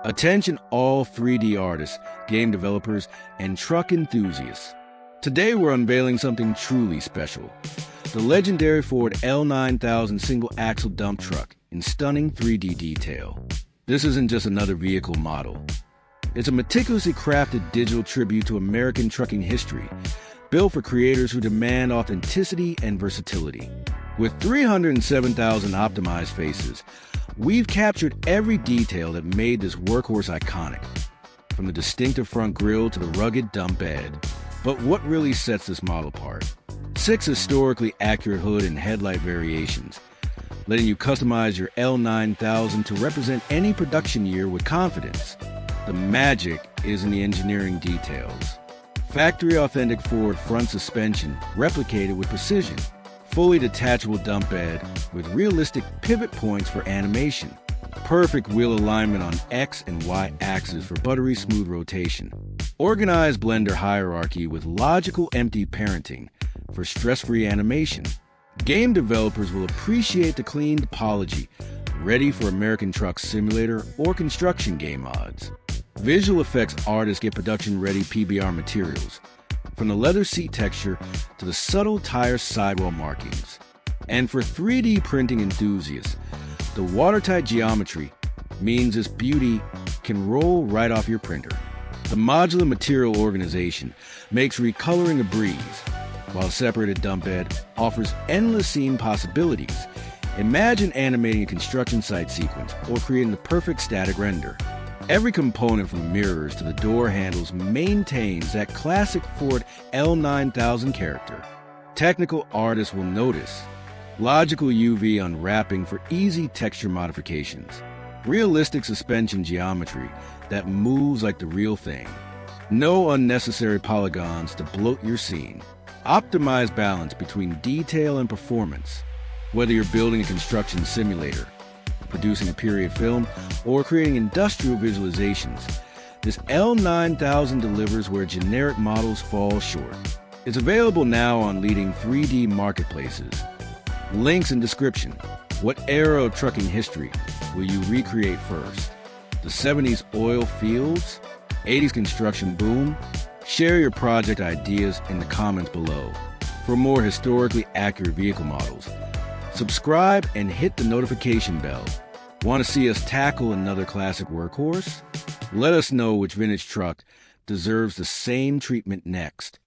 Attention all 3D artists, game developers, and truck enthusiasts. Today we're unveiling something truly special. The legendary Ford L9000 single-axle dump truck in stunning 3D detail. This isn't just another vehicle model. It's a meticulously crafted digital tribute to American trucking history, built for creators who demand authenticity and versatility. With 307,000 optimized faces, we've captured every detail that made this workhorse iconic, from the distinctive front grille to the rugged dump bed. But what really sets this model apart? 6 historically accurate hood and headlight variations, letting you customize your L9000 to represent any production year with confidence. The magic is in the engineering details. Factory-authentic Ford front suspension replicated with precision. Fully detachable dump bed with realistic pivot points for animation. Perfect wheel alignment on X and Y axes for buttery smooth rotation. Organized blender hierarchy with logical empty parenting for stress-free animation. Game developers will appreciate the clean topology, ready for American Truck Simulator or construction game mods. Visual effects artists get production-ready PBR materials, from the leather seat texture to the subtle tire sidewall markings. And for 3D printing enthusiasts, the watertight geometry means this beauty can roll right off your printer. The modular material organization makes recoloring a breeze, while a separated dump bed offers endless scene possibilities. Imagine animating a construction site sequence or creating the perfect static render. Every component from mirrors to the door handles maintains that classic Ford L9000 character. Technical artists will notice logical UV unwrapping for easy texture modifications. Realistic suspension geometry that moves like the real thing. No unnecessary polygons to bloat your scene. Optimized balance between detail and performance. Whether you're building a construction simulator, producing a period film, or creating industrial visualizations, this L9000 delivers where generic models fall short. It's available now on leading 3D marketplaces. Links in description. What era of trucking history will you recreate first? The 70s oil fields? 80s construction boom? Share your project ideas in the comments below. For more historically accurate vehicle models, subscribe and hit the notification bell. Want to see us tackle another classic workhorse? Let us know which vintage truck deserves the same treatment next.